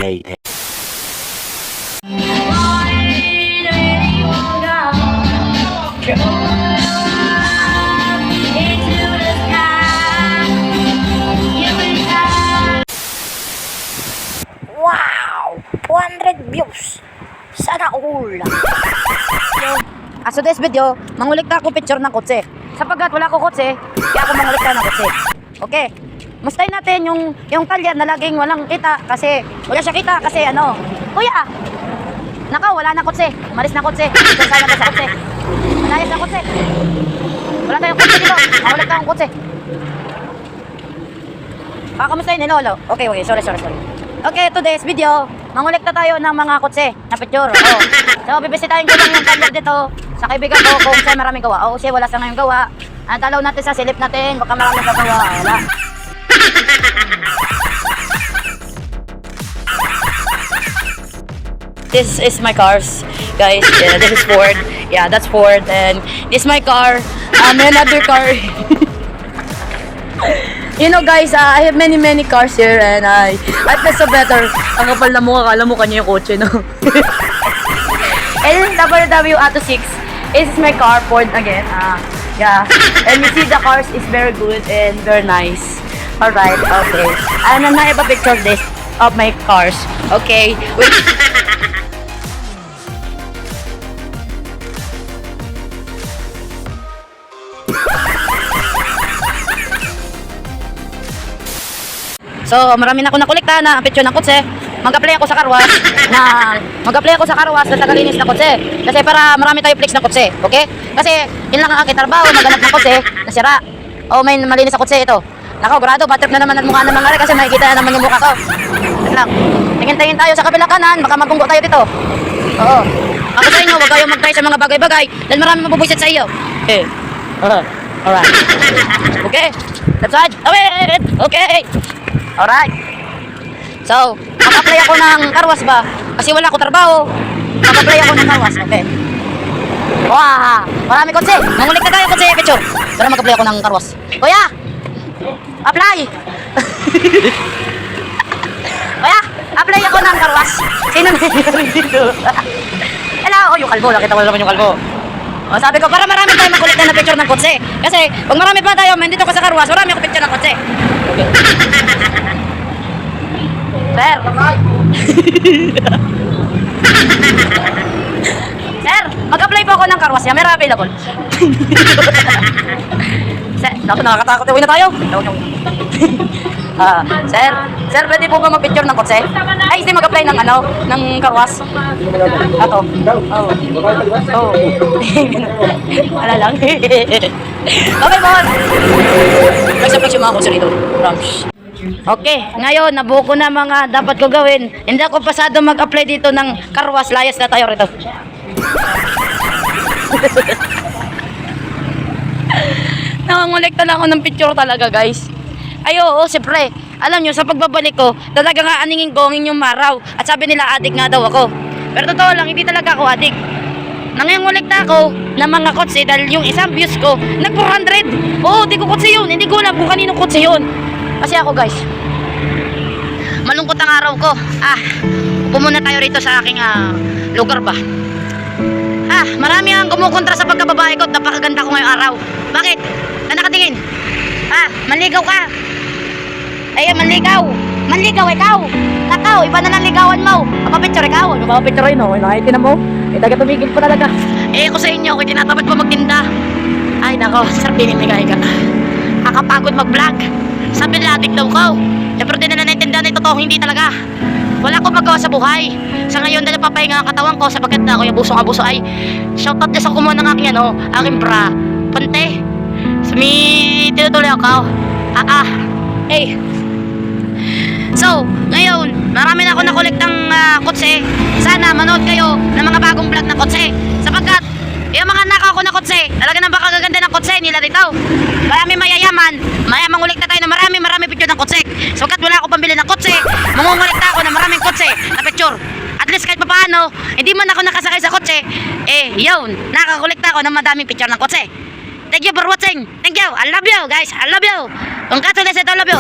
later. Wow! 100 views! Sana all! So this video, mangulikta ako picture ng kotse. Sapagkat wala ko kotse, kaya ako mangulikta ng kotse. Okay. Mustahin natin yung talya na laging walang kita kasi wala siya kita kasi ano. Kuya! Nakaw, wala na kotse. Maris na kotse. Sana na sa kotse. Malayas na kotse. Wala tayong kotse dito. Mangulikta ang kotse. Kamustahin ni Lolo? Okay, sorry. Okay, today's video, mangulikta tayo ng mga kotse na picture. Oh. So, bibisitahin ko lang yung talya dito sa kaibigan ko kung siya maraming gawa. O siya wala sa ngayong gawa. Dalaw natin sa silip natin, baka maraming gagawa. Wala. This is my cars, guys. Yeah, this is Ford. Yeah, that's Ford. And this is my car. Another car. You know, guys, I have many cars here, and I feel so better. Ang kapal na mukha, kala mo kanya yung kotse, no? And this is WW Atto 6. This is my car, Ford again. Yeah. And you see the cars is very good and very nice. Alright, okay. And I have a picture of this, of my cars. Okay, wait. So, marami na ako nakolekta na picture ng kotse. Mag-apply ako sa carwash na tagalinis na kotse. Kasi para marami tayo flex na kotse, okay? Kasi yun lang ang aking trabaho, maghanap ng kotse na sira. O may malinis sa kotse ito. Nako, grado, bad trip na naman ang mukha ng mga rin kasi makikita na naman yung mukha ko. Wait lang. Tingin-tingin tayo sa kabilang kanan, baka mabunggo tayo dito. Oo. Ako sa inyo, huwag kayong mag-try sa mga bagay-bagay dahil marami mabubuisit sa iyo. Okay. Alright. Okay. That's right. Okay. Alright. So, mag-apply ako ng carwash ba? Kasi wala ko trabaho. Mag-apply ako ng carwash. Okay. Wow! Marami kotse. Mangulik na tayo kotse picture. Pero mag-apply ako ng carwash. Kuya! Apply! Kuya! Apply ako ng carwash. Sino nangyayari dito? Hello! Oh, yung kalbo. Nakita ko naman yung kalbo. O, sabi ko, para marami tayo mag-collect na picture ng kotse. Kasi, pag marami pa tayo, dito ka sa carwash, marami ako picture ng kotse. Okay. Sir! Sir, mag-apply po ako ng carwash. Meron available. Sir, nakakatakot. Uwi na tayo. Sir, pwede po ba mag-picture ng kotse? Ay, hindi mag-apply ng ng carwash. Ato. Oh. Wala lang. Okay, boss. Flex yung mga kotse rito. Rams. Okay, ngayon nabuo ko na mga dapat ko gawin. Hindi ako pasado mag-apply dito ng carwash. Layas na tayo rito. Nakangulekta lang ako ng picture talaga, guys. Ay, oo, siyempre. Alam nyo, sa pagbabalik ko, talaga nga aningin gongin yung maraw. At sabi nila, adik nga daw ako. Pero totoo lang, hindi talaga ako adik. Nangangulekta ako ng mga kotse dahil yung isang views ko, nag-400. Oo, di ko kotse yun. Hindi ko alam kung kaninong kotse yun. Kasi ako, guys, malungkot ang araw ko. Upo muna tayo rito sa aking lugar ba. Marami ang kumukontra sa pagkababae ko. Napakaganda ko ngayong araw. Bakit? Nakatingin. Manligaw ka. Ay, manligaw ikaw. Nakaw, iba na lang ligawan mo. Papapicture ikaw. Ano ba papicture yun? Nakaitin na mo. Taga tumigil po talaga. Ako sa inyo, kung tinatamad pa magtinda. Ay, nako, sarpingin ni ka. Kakapagod mag-vlog. Sabi nila, adik daw ko. Pero di na naintindihan na totoo, hindi talaga. Wala akong magawa sa buhay. Sa ngayon, dahil papahinga ang katawan ko sapagkat na ako yung abusong-abuso ay shoutout din sa kumuha ng aking aking bra. Pante. Tinutuloy ako. Hey. So, ngayon, marami na ako nakolektang kotse. Sana manood kayo ng mga bagong vlog na kotse. Sapagkat, yung mga nakaw ko na kotse, talaga nang baka gaganda ng kotse nila dito. Marami mangulekta tayo na marami picture ng kotse. Sapagkat wala ako pambili ng kotse, mangungulekta ako ng maraming kotse na picture. At least kahit papaano, hindi man ako nakasakay sa kotse, yun, nakakolekta ako ng madaming picture ng kotse. Thank you for watching. Thank you. I love you, guys. I love you. Congratulations, I love you.